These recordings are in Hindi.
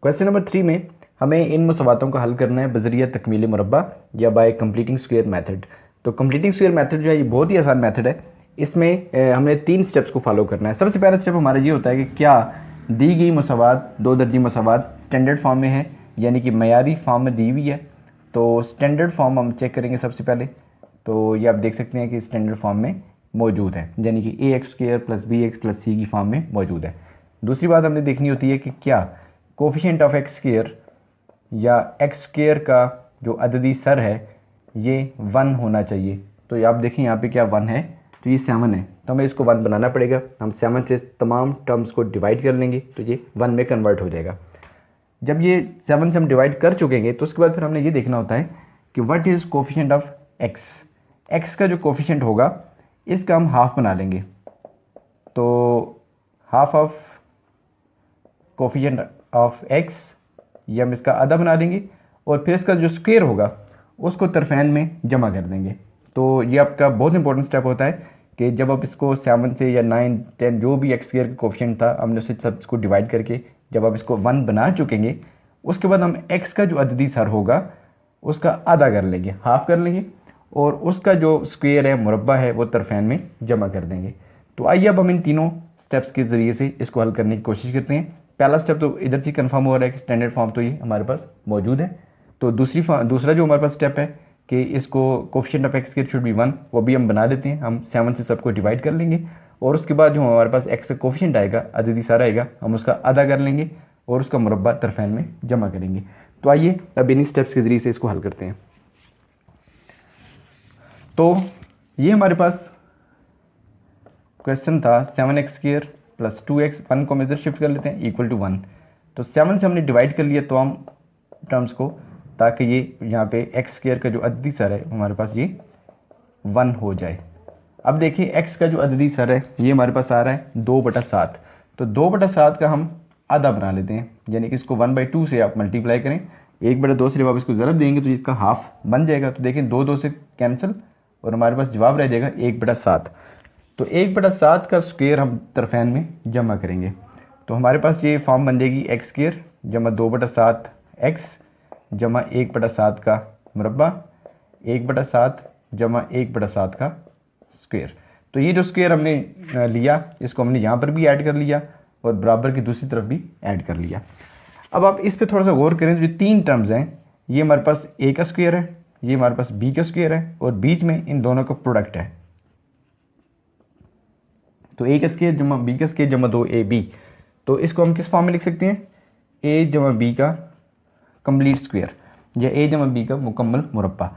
क्वेश्चन नंबर 3 में हमें इन मसवातों को हल करना है बजरिया तकमील मुरब्बा या बाय कंप्लीटिंग स्क्वायर मेथड। तो कंप्लीटिंग स्क्वायर मेथड जो है ये बहुत ही आसान मेथड है। इसमें हमने 3 स्टेप्स को फॉलो करना है। सबसे पहला स्टेप हमारा ये होता है कि क्या दी गई मसवात दो दर्जी मसवात स्टैंडर्ड फॉर्म में है, यानी कि मयारी फॉर्म में दी हुई है। तो स्टैंडर्ड फॉर्म हम चेक करेंगे सबसे पहले। तो ये आप देख सकते हैं कि स्टैंडर्ड फॉर्म में मौजूद है, यानी कि A X square plus B X plus C की फॉर्म में मौजूद है। दूसरी बात हमने देखनी होती है कि क्या कोफिशिएंट ऑफ एक्स स्क्वायर या एक्स स्क्वायर का जो अददी सर है ये 1 होना चाहिए। तो ये आप देखें यहाँ पे क्या 1 है, तो ये 7 है, तो हमें इसको 1 बनाना पड़ेगा। हम 7 से तमाम टर्म्स को डिवाइड कर लेंगे तो ये 1 में कन्वर्ट हो जाएगा। जब ये 7 से हम डिवाइड कर चुकेंगे तो उसके बाद फिर हमने ये देखना होता है कि what is coefficient of x. X का जो कोफिशिएंट होगा इसका हम हाफ बना लेंगे। तो half of coefficient of x ये हम इसका आधा बना लेंगे और फिर इसका जो स्क्वायर होगा उसको तरफैन में जमा कर देंगे। तो ये आपका बहुत इंपॉर्टेंट स्टेप होता है कि जब आप इसको 7 से या 9 10 जो भी एक्स स्क्वायर का कोफिशिएंट था हमने उसे सब इसको डिवाइड करके जब आप इसको 1 बना चुकेंगे उसके बाद हम एक्स का जो अददी सर होगा उसका आधा कर लेंगे, हाफ कर लेंगे, और उसका जो स्क्वायर है मुरब्बा है वो तरफैन में जमा कर देंगे। तो आइए अब हम इन तीनों स्टेप्स के ज़रिए से इसको हल करने की कोशिश करते हैं। पहला स्टेप तो इधर से कंफर्म हो रहा है कि स्टैंडर्ड फॉर्म तो ये हमारे पास मौजूद है। तो दूसरा जो हमारे पास स्टेप है कि इसको coefficient of x square should be 1, वो भी हम बना देते हैं। हम 7 से सबको डिवाइड कर लेंगे और उसके बाद जो हमारे पास एक्स का कोफिशिएंट आएगा अददी सारा आएगा हम उसका आधा कर लेंगे और उसका मुरब्बा तरफैन में जमा करेंगे। तो आइए अब इन्हीं स्टेप्स के ज़रिए से इसको हल करते हैं। तो ये हमारे पास क्वेश्चन था 7x स्क्वायर प्लस 2x, 1 को हम इधर शिफ्ट कर लेते हैं इक्वल टू 1। तो 7 से हमने डिवाइड कर लिया तो हम टर्म्स को, ताकि ये यहाँ पे एक्स स्क्वायर का जो अददी सर है हमारे पास ये 1 हो जाए। अब देखिए एक्स का जो अददी सर है ये हमारे पास आ रहा है 2/7। तो 2/7 का हम आधा बना लेते हैं, यानी कि इसको 1/2 से आप मल्टीप्लाई करें, 1/2 से जब आप इसको ज़रब देंगे तो इसका हाफ बन जाएगा। तो देखें 2 से कैंसिल और हमारे पास जवाब रह जाएगा 1/7। तो 1/7 का स्क्वायर हम तरफैन में जमा करेंगे तो हमारे पास ये फॉर्म बन जाएगी एक्स स्क्वायर जमा 2/7 एक्स जमा 1/7 का मुरब्बा 1/7 जमा 1/7 का स्क्वायर। तो ये जो स्क्वायर हमने लिया इसको हमने यहाँ पर भी ऐड कर लिया और बराबर की दूसरी तरफ भी ऐड कर लिया। अब आप इस पर थोड़ा सा गौर करें, जो 3 टर्म्स हैं ये हमारे पास ए का स्क्वायर है, ये हमारे पास बी का स्क्वायर है और बीच में इन दोनों का प्रोडक्ट है। तो ए का स्क्वायर जमा बी का स्क्वायर जमा 2ab। तो इसको हम किस फॉर्म में लिख सकते हैं, ए जमा बी का कंप्लीट स्क्वायर या ए जमा बी का मुकम्मल मुरब्बा।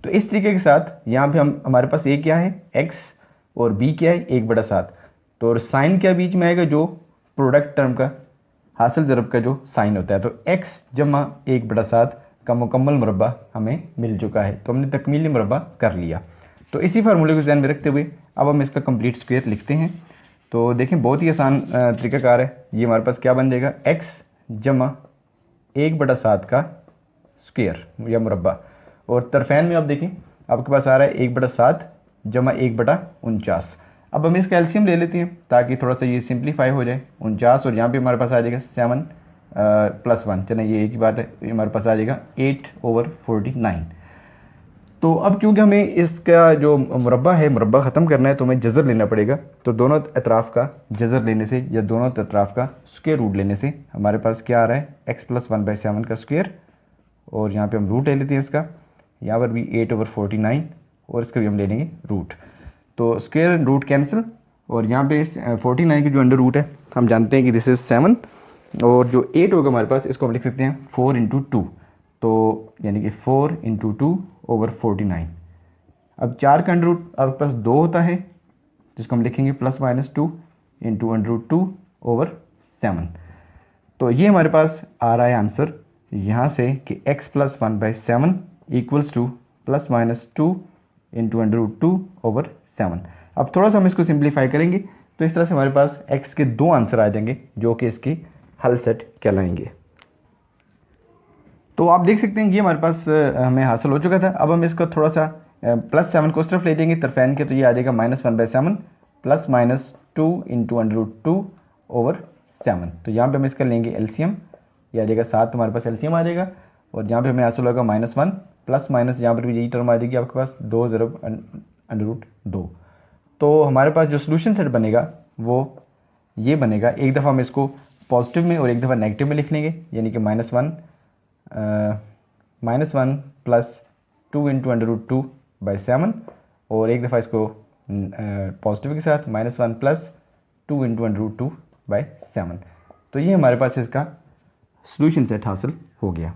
तो इस तरीके के साथ यहाँ पे हमारे पास ए क्या है एक्स और बी क्या है 1/7। तो साइन क्या बीच में आएगा, जो प्रोडक्ट टर्म का हासिल ज़रब का जो साइन होता है। तो एक्स जमा 1/7 का मुकम्मल मुरब्बा हमें मिल चुका है, तो हमने तकमीली मुरब्बा कर लिया। तो इसी फार्मूले को ध्यान में रखते हुए अब हम इसका कंप्लीट स्क्वायर लिखते हैं। तो देखें बहुत ही आसान तरीकाकार है। ये हमारे पास क्या बन जाएगा एक्स जमा 1/7 का स्क्वायर या मुरब्बा, और तरफैन में आप देखें आपके पास आ रहा है 1/7 जमा 1/49। अब हम इसका एलसीएम ले लेते हैं ताकि थोड़ा सा ये सिंप्लीफाई हो जाए। 49 और यहाँ पे हमारे पास आ जाएगा 7 + 1, चलें ये एक ही बात है, ये हमारे पास आ जाएगा 8/49। तो अब क्योंकि हमें इसका जो मुरब्बा है मुरब्बा ख़त्म करना है तो हमें जज़र लेना पड़ेगा। तो दोनों अतराफ़ का जज़र लेने से या दोनों अतराफ़ का स्क्वायर रूट लेने से हमारे पास क्या आ रहा है x + 1/7 का स्क्वायर, और यहाँ पे हम रूट ले लेते हैं इसका, यहाँ पर भी 8/49 और इसका भी हम ले लेंगे रूट। तो स्क्वायर रूट कैंसिल और यहाँ पे 49 की जो अंडर रूट है हम जानते हैं कि दिस इज़ 7, और जो 8 होगा हमारे पास इसको हम लिख सकते हैं 4/2। तो यानी कि 4/2/49। अब 4 का अंडर रूट आपके पास 2 होता है जिसको हम लिखेंगे +- 2 × √2/7। तो ये हमारे पास आ रहा है आंसर यहाँ से कि x + 1/7 = +- 2 × √2/7। अब थोड़ा सा हम इसको सिंप्लीफाई करेंगे तो इस तरह से हमारे पास x के 2 आंसर आ जाएंगे जो कि इसके हल सेट कहलाएंगे। तो आप देख सकते हैं ये हमारे पास हमें हासिल हो चुका था। अब हम इसको थोड़ा सा +7 को उस तरफ ले जाएंगे तरफैन के, तो ये आ जाएगा -1/7 +- 2 × √2/7। तो यहाँ पे हम इसका लेंगे एलसीएम ये आ जाएगा 7 हमारे पास एलसीएम आ जाएगा, और यहाँ पे हमें हासिल होगा -1 प्लस माइनस यहाँ पर भी यही टर्म आ जाएगी आपके पास 2 ज़रब √2। तो हमारे पास जो सोल्यूशन सेट बनेगा वो ये बनेगा, एक दफ़ा हम इसको पॉजिटिव में और एक दफ़ा नेगेटिव में लिख लेंगे, यानी कि -1 प्लस 2 इंटू √2/7, और एक दफ़ा इसको पॉजिटिव के साथ -1 प्लस 2 इंटू √2/7। तो ये हमारे पास इसका सोल्यूशन सेट हासिल हो गया।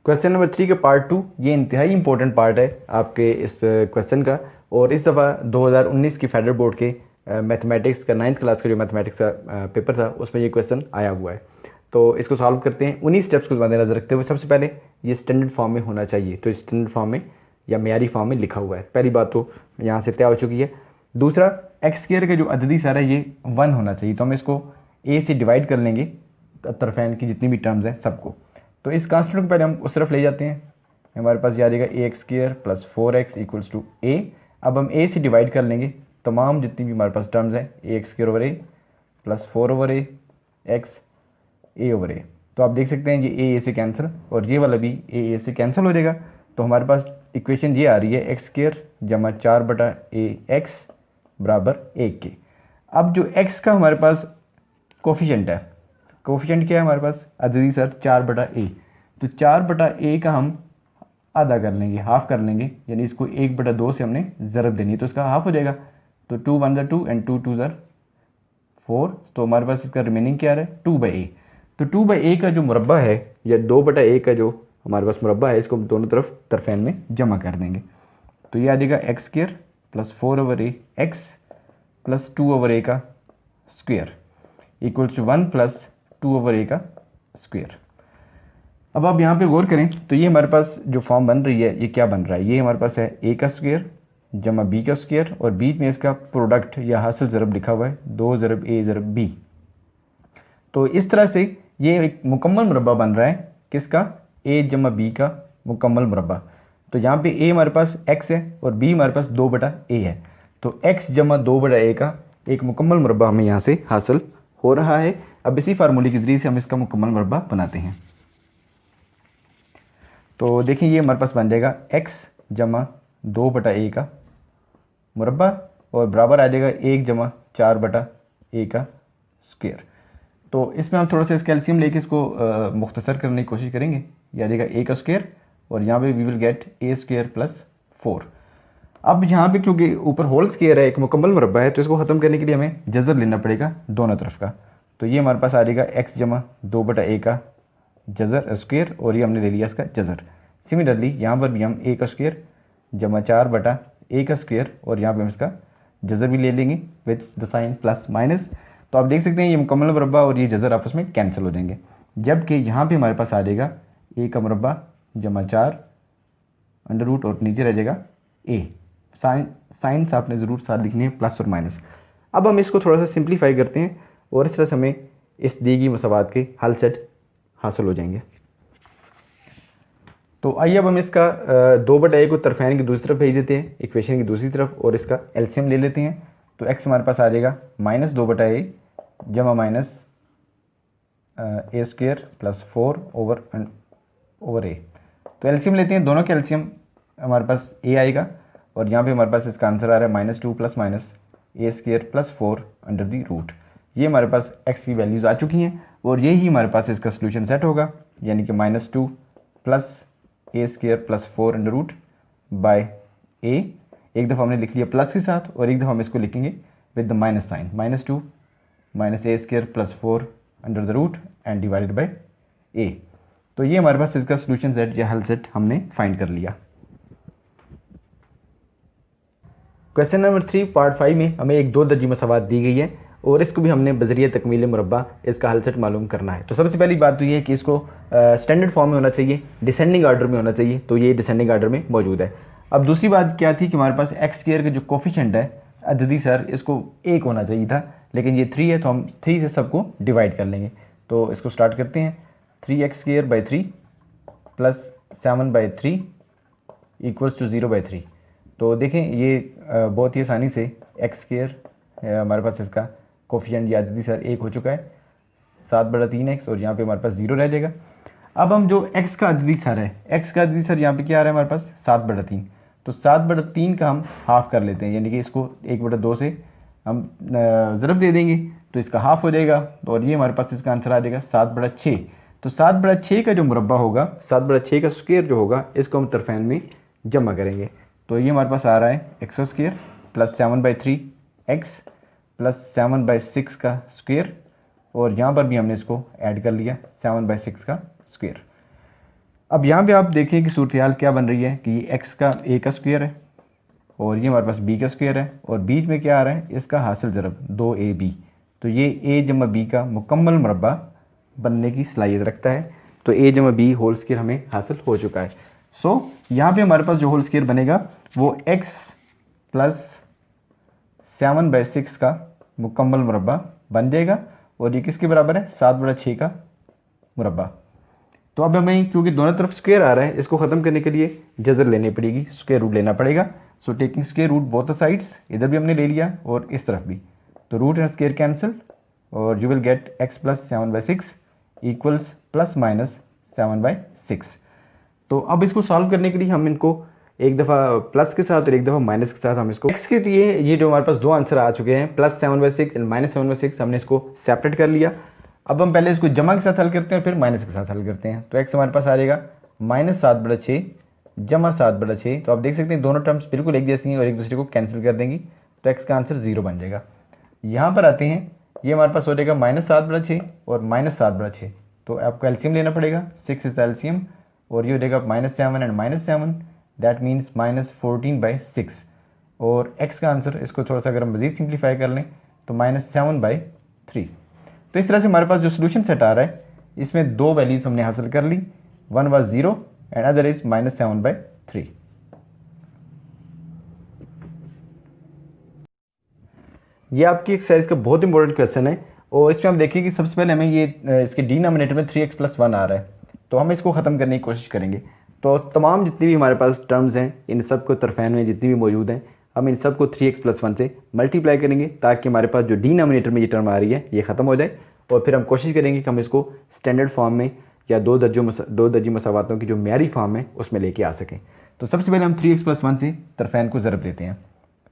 क्वेश्चन नंबर 3 का पार्ट 2, ये इंतहाई इंपॉर्टेंट पार्ट है आपके इस क्वेश्चन का, और इस दफ़ा 2019 की फेडरल बोर्ड के मैथमेटिक्स का 9th क्लास का जो मैथमेटिक्स का पेपर था उसमें ये क्वेश्चन आया हुआ है। तो इसको सॉल्व करते हैं। उन्हीं स्टेप्स को मद्देनजर रखते हुए सबसे पहले ये स्टैंडर्ड फॉर्म में होना चाहिए, तो स्टैंडर्ड फॉर्म में या मेयारी फॉर्म में लिखा हुआ है, पहली बात तो यहाँ से तय हो चुकी है। दूसरा, एक्स स्क्वायर का जो अददी सारा ये 1 होना चाहिए, तो हम इसको ए से डिवाइड कर लेंगे तरफैन की जितनी भी टर्म्स हैं सबको। तो इस कांस्टेंट को पहले हम उस तरफ ले जाते हैं, हमारे पास ये आ जाएगा ax² plus 4x equals to a। अब हम a से डिवाइड कर लेंगे तमाम जितनी भी हमारे पास टर्म्स हैं, ax² over a plus 4 over a x a over a। तो आप देख सकते हैं ये a से कैंसिल और ये वाला भी a से कैंसिल हो जाएगा। तो हमारे पास इक्वेशन ये आ रही है x² जमा 4/a x बराबर 1 के। अब जो x का हमारे पास कोफिशिएंट है, कोफिशिएंट क्या है हमारे पास अददी सर 4/a, तो 4/a का हम आधा कर लेंगे, हाफ कर लेंगे, यानी इसको 1/2 से हमने ज़रब देनी है, तो इसका हाफ हो जाएगा। तो 2 1 2 एंड 2 2 4, तो हमारे पास इसका रिमेनिंग क्या है 2/a। तो 2/a का जो मुरब्बा है या 2/a का जो हमारे पास मुरब्बा है, इसको हम दोनों तरफ तरफेन में जमा कर देंगे। तो ये आ जाएगा x² plus 4 over a x plus 2 over a का square equals to 1 plus 2 over a का स्क्वेयर। अब आप यहाँ पे गौर करें तो ये हमारे पास जो फॉर्म बन रही है ये क्या बन रहा है, ये हमारे पास है a का स्क्वेयर जमा b का स्क्वेयर और बीच में इसका प्रोडक्ट या हासिल ज़रब लिखा हुआ है 2 ज़रब a ज़रब b। तो इस तरह से ये एक मुकम्मल मुरब्बा बन रहा है, किसका a जमा b का मुकम्मल मुरब्बा। तो यहाँ पे a हमारे पास x है और b हमारे पास 2/a है, तो x जमा 2/a का एक मुकम्मल मुरब्बा हमें यहाँ से हासिल हो रहा है। अब इसी फार्मूले के ज़रिए से हम इसका मुकम्मल मुरब्बा बनाते हैं। तो देखिए ये हमारे पास बन जाएगा x जमा 2/a का मुरब्बा और बराबर आ जाएगा 1 जमा 4/a का स्क्वायर। तो इसमें हम थोड़ा सा इसका एलसीएम लेके इसको मुख्तसर करने की कोशिश करेंगे। ये आ जाएगा a का स्क्वायर और यहाँ पे we will get a² plus 4। अब यहाँ पे क्योंकि ऊपर होल स्क्वायर है, एक मुकम्मल मुरब्बा है, तो इसको ख़त्म करने के लिए हमें जज़र लेना पड़ेगा दोनों तरफ का। तो ये हमारे पास आ जाएगा x जमा 2/a का जज़र स्क्वायर और ये हमने ले लिया इसका जज़र। सिमिलरली यहाँ पर भी हम a का स्क्वायर जमा 4/a का स्क्वायर और यहाँ पे हम इसका जज़र भी ले लेंगे with the sign plus minus. तो आप देख सकते हैं ये मुकम्मल मुरब्बा और ये जज़र आपस में कैंसिल हो जाएंगे, जबकि यहाँ पे हमारे पास आ जाएगा a का मुरब्बा जमा 4 अंडर रूट और नीचे रह जाएगा a। साइंस आपने ज़रूर साथ लिखनी है प्लस और माइनस। अब हम इसको थोड़ा सा सिंप्लीफाई करते हैं और इस तरह से हमें इस दी गई मसवात के हल सेट हासिल हो जाएंगे। तो आइए अब हम इसका 2/a को तरफैन की दूसरी तरफ भेज देते हैं, इक्वेशन की दूसरी तरफ, और इसका एलसीएम ले लेते हैं। तो x हमारे पास आ जाएगा -2/a जमा minus a² plus 4 over a। तो एलसीएम लेते हैं, दोनों के एलसीएम हमारे पास a आएगा और यहाँ पे हमारे पास इसका आंसर आ रहा है -2 plus minus a² plus 4 under the root. ये हमारे पास x की वैल्यूज़ आ चुकी हैं और यही हमारे पास इसका सोल्यूशन सेट होगा, यानी कि -2 plus a² plus 4 under root by a। एक दफ़ा हमने लिख लिया प्लस के साथ और एक दफ़ा हम इसको लिखेंगे with the minus sign, -2 minus a² plus 4 under the root and divided by a। तो ये हमारे पास इसका सोल्यूशन सेट या हल सेट हमने फाइंड कर लिया। क्वेश्चन नंबर 3 पार्ट 5 में हमें एक 2 दर्जी मसवात दी गई है और इसको भी हमने बजरिया तकमील मुरब्बा इसका हल सेट मालूम करना है। तो सबसे पहली बात तो ये है कि इसको स्टैंडर्ड फॉर्म में होना चाहिए, डिसेंडिंग आर्डर में होना चाहिए, तो ये डिसेंडिंग आर्डर में मौजूद है। अब दूसरी बात क्या थी कि हमारे पास x² का जो कोफिशिएंट है अददी सर इसको 1 होना चाहिए था, लेकिन ये 3 है तो हम 3 से सबको डिवाइड कर लेंगे। तो इसको स्टार्ट करते हैं, 3x² 3 प्लस 7/3 इक्वल्स टू 0/3। तो देखें ये बहुत ही आसानी से x² हमारे पास इसका कोफिशिएंट या अददी सर 1 हो चुका है 7/3x, और यहाँ पे हमारे पास 0 रह जाएगा। अब हम जो x का अददी सर है, x का अददी सर यहाँ पे क्या आ रहा है हमारे पास 7/3, तो 7/3 का हम हाफ कर लेते हैं, यानी कि इसको 1/2 से हम ज़रब दे देंगे तो इसका हाफ हो जाएगा, तो और ये हमारे पास इसका आंसर आ जाएगा 7/6। तो 7/6 का जो मुरब्बा होगा, 7/6 का स्क्वायर जो होगा, इसको हम तरफैन में जमा करेंगे। तो ये हमारे पास आ रहा है x² प्लस 7/3x प्लस 7/6 का स्क्वायर, और यहाँ पर भी हमने इसको ऐड कर लिया 7/6 का स्क्वायर। अब यहाँ पे आप देखिए कि सूरत हाल क्या बन रही है कि ये x का a का स्क्वायर है और ये हमारे पास b का स्क्वायर है, और बीच में क्या आ रहा है इसका हासिल ज़रब 2ab, तो ये a जमा b का मुकम्मल मुरब्बा बनने की सलाहियत रखता है। तो a जमा b होल स्क्वायर हमें हासिल हो चुका है। सो यहाँ पे हमारे पास जो होल स्क्वायर बनेगा वो x प्लस 7/6 का मुकम्मल मुरब्बा बन जाएगा, और ये किसके बराबर है 7/6 का मुरब्बा। तो अब हमें क्योंकि दोनों तरफ स्क्वायर आ रहा है, इसको ख़त्म करने के लिए जज़र लेनी पड़ेगी, स्क्वायर रूट लेना पड़ेगा। So taking square root both the sides, इधर भी हमने ले लिया और इस तरफ भी, तो रूट एंड स्क्वायर कैंसिल और you will get x plus 7/6 equals plus minus 7/6। तो अब इसको सॉल्व करने के लिए हम इनको एक दफ़ा प्लस के साथ और एक दफ़ा माइनस के साथ हम इसको x के लिए, ये जो हमारे पास दो आंसर आ चुके हैं प्लस 7/6 एंड माइनस 7/6, हमने इसको सेपरेट कर लिया। अब हम पहले इसको जमा के साथ हल करते हैं फिर माइनस के साथ हल करते हैं। तो x हमारे पास आ जाएगा -7/6 जमा 7/6, तो आप देख सकते हैं दोनों टर्म्स बिल्कुल एक जैसी हैं और एक दूसरे को कैंसिल कर देंगी, तो x का आंसर 0 बन जाएगा। यहाँ पर आते हैं, ये हमारे पास हो जाएगा -7/6 और -7/6, तो आपको एलसीएम लेना पड़ेगा, 6 इज एलसीएम, और ये हो जाएगा -7 एंड -7, दैट मीन्स -14/6, और x का आंसर, इसको थोड़ा सा अगर हम मजीद सिंप्लीफाई कर लें तो -7/3। तो इस तरह से हमारे पास जो सोल्यूशन सेट आ रहा है इसमें दो वैल्यूज हमने हासिल कर ली, one was 0 and other is -7/3। ये आपकी एक्सरसाइज का बहुत इंपॉर्टेंट क्वेश्चन है, और इसमें हम देखिए कि सबसे पहले हमें ये इसके डिनोमिनेटर में 3x + 1 आ रहा है, तो हम इसको ख़त्म करने की कोशिश करेंगे। तो तमाम जितनी भी हमारे पास टर्म्स हैं इन सब को तरफैन में जितनी भी मौजूद हैं, हम इन सब को 3x + 1 से मल्टीप्लाई करेंगे ताकि हमारे पास जो डिनोमिनेटर में ये टर्म आ रही है ये ख़त्म हो जाए, और फिर हम कोशिश करेंगे कि हम इसको स्टैंडर्ड फॉर्म में या दो दर्जी मसावातों की जो म्यारी फॉर्म है उसमें लेके आ सकें। तो सबसे पहले हम 3x + 1 से तरफैन को ज़रब देते हैं।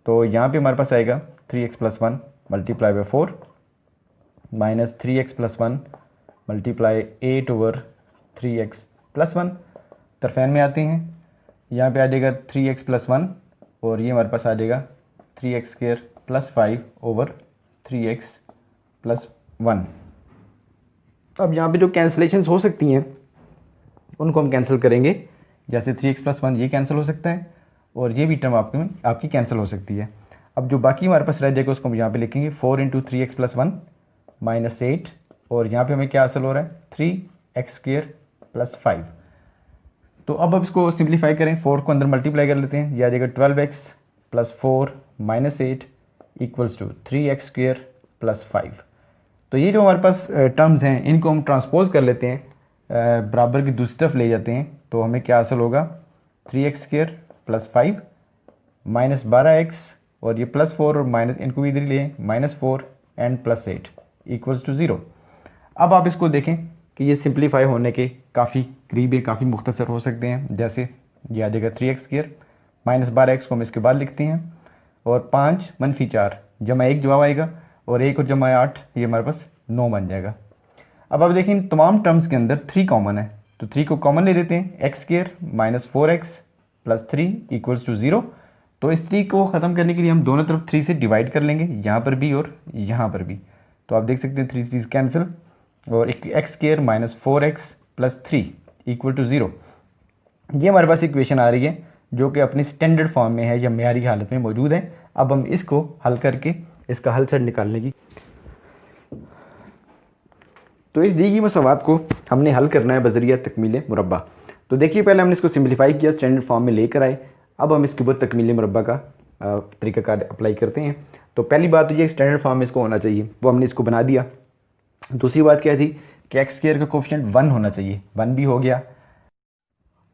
तो यहाँ पे हमारे पास आएगा 3x + 1 multiply by 4 minus 3x + 1 multiply 8/3x + 1। तरफैन में आते हैं, यहाँ पे आ जाएगा 3x + 1 और ये हमारे पास आ जाएगा 3x² + 5/3x + 1। अब यहाँ पे जो कैंसलेशंस हो सकती हैं उनको हम कैंसिल करेंगे, जैसे 3x + 1 ये कैंसिल हो सकता है और ये भी टर्म आपकी कैंसिल हो सकती है। अब जो बाकी हमारे पास रह जाएगा उसको हम यहाँ पे लिखेंगे 4 × 3x + 1 -8, और यहाँ पे हमें क्या हासिल हो रहा है 3x² + 5। तो अब इसको सिंप्लीफाई करें, 4 को अंदर मल्टीप्लाई कर लेते हैं, यह आ जाएगा 12x + 4 -8 = 3x² + 5। तो ये जो हमारे पास टर्म्स हैं इनको हम ट्रांसपोज कर लेते हैं, बराबर की दूसरी तरफ ले जाते हैं, तो हमें क्या हासिल होगा 3x² + 5 -12x, और ये +4 और माइनस इनको भी इधर ही लें -4 एंड +8 = 0। अब आप इसको देखें कि ये सिंप्लीफाई होने के काफ़ी करीब है, काफ़ी मुख्तसर हो सकते हैं। जैसे ये आ जाएगा 3x² -12x को हम इसके बाद लिखते हैं, और 5 - 4 जमा 1 जवाब आएगा, और 1 और जमा 8 ये हमारे पास 9 बन जाएगा। अब आप देखें इन तमाम टर्म्स के अंदर 3 कॉमन है, तो 3 को कॉमन ले लेते हैं, x² -4x + 3 = 0। तो इस 3 को ख़त्म करने के लिए हम दोनों तरफ 3 से डिवाइड कर लेंगे, यहाँ पर भी और यहाँ पर भी। तो आप देख सकते हैं 3 3 कैंसिल, और x² -4x + 3 = 0। ये हमारे पास इक्वेशन आ रही है जो कि अपनी स्टैंडर्ड फॉर्म में है या म्यारी हालत में मौजूद है। अब हम इसको हल करके इसका हल सेट निकालने की, तो इस दी गई मसवात को हमने हल करना है बजरिया तकमील मुरब्बा। तो देखिए पहले हमने इसको सिंप्लीफाई किया, स्टैंडर्ड फॉर्म में लेकर आए, अब हम इसके ऊपर तकमील मुरब्बा का तरीक़ाकार अप्लाई करते हैं। तो पहली बात तो ये स्टैंडर्ड फॉर्म में इसको होना चाहिए, वो हमने इसको बना दिया। दूसरी बात क्या थी कि x² का कोफिशिएंट 1 होना चाहिए, 1 भी हो गया।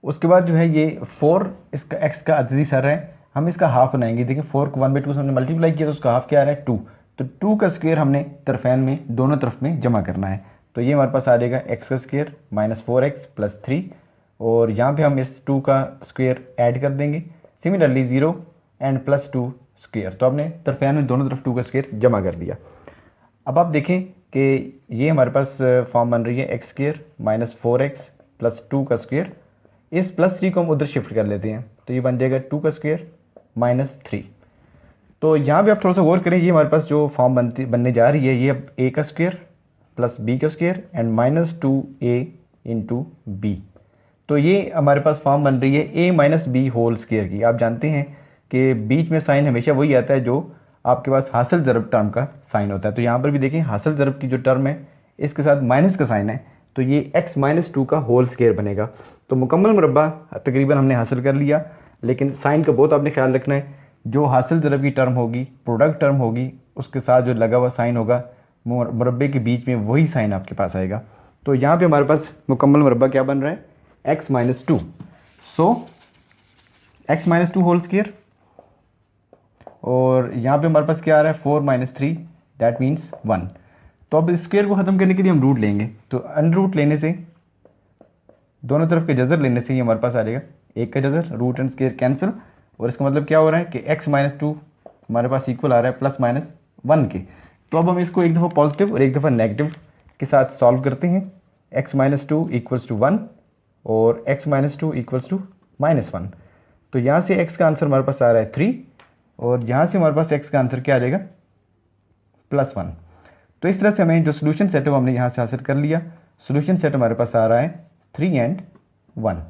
उसके बाद जो है ये 4 इसका x का अददी सर है, हम इसका हाफ बनाएंगे। देखिए 4 को 1/2 से हमने मल्टीप्लाई किया तो उसका हाफ क्या आ रहा है 2, तो 2 का स्क्वायर हमने तरफैन में दोनों तरफ में जमा करना है। तो ये हमारे पास आ जाएगा एक्स का स्क्वायर माइनस 4x प्लस 3, और यहाँ पे हम इस 2 का स्क्वायर ऐड कर देंगे। सिमिलरली 0 एंड प्लस 2 स्क्वायर, तो आपने तरफैन में दोनों तरफ 2 का स्क्वायर जमा कर दिया। अब आप देखें कि ये हमारे पास फॉर्म बन रही है x square minus 4x plus 2 का स्क्वायर। इस प्लस 3 को हम उधर शिफ्ट कर लेते हैं, तो ये बन जाएगा 2 का स्क्वायर माइनस 3। तो यहाँ पे आप थोड़ा सा गौर करें, ये हमारे पास जो फॉर्म बनने जा रही है, ये अब a का स्क्वायर प्लस b का square and minus 2a into B. तो ये हमारे पास फॉर्म बन रही है a minus B whole square की। आप जानते हैं कि बीच में साइन हमेशा वही आता है जो आपके पास हासिल ज़रब टर्म का साइन होता है। तो यहाँ पर भी देखें, हासिल ज़रब की जो टर्म है इसके साथ माइनस का साइन है, तो ये x माइनस 2 का होल स्क्वायर बनेगा। तो मुकम्मल मुरब्बा तकरीबन हमने हासिल कर लिया, लेकिन साइन का बहुत आपने ख्याल रखना है। जो हासिल ज़रब की टर्म होगी, प्रोडक्ट टर्म होगी, उसके साथ जो लगा हुआ साइन होगा मुरब्बे के बीच में, वही साइन आपके पास आएगा। तो यहाँ पे हमारे पास मुकम्मल मुरब्बा क्या बन रहा है, x माइनस 2। सो x माइनस 2 होल स्क्वायर, और यहाँ पे हमारे पास क्या आ रहा है 4 माइनस 3, दैट मीन्स 1। तो अब स्क्वायर को ख़त्म करने के लिए हम रूट लेंगे, तो अंडर रूट लेने से, दोनों तरफ के जज़र लेने से ये हमारे पास आ जाएगा एक का जज़र, रूट एंड स्क्वायर कैंसिल, और इसका मतलब क्या हो रहा है कि x माइनस 2 हमारे पास इक्वल आ रहा है प्लस माइनस 1 के। तो अब हम इसको एक दफ़ा पॉजिटिव और एक दफ़ा नेगेटिव के साथ सॉल्व करते हैं। x माइनस 2 इक्वल्स टू 1 और x minus 2 equals to minus 1। तो यहाँ से x का आंसर हमारे पास आ रहा है 3, और यहाँ से हमारे पास x का आंसर क्या आ जाएगा प्लस 1। तो इस तरह से हमें जो सोल्यूशन सेट है वो हमने यहाँ से हासिल कर लिया। सोल्यूशन सेट हमारे पास आ रहा है 3 एंड 1।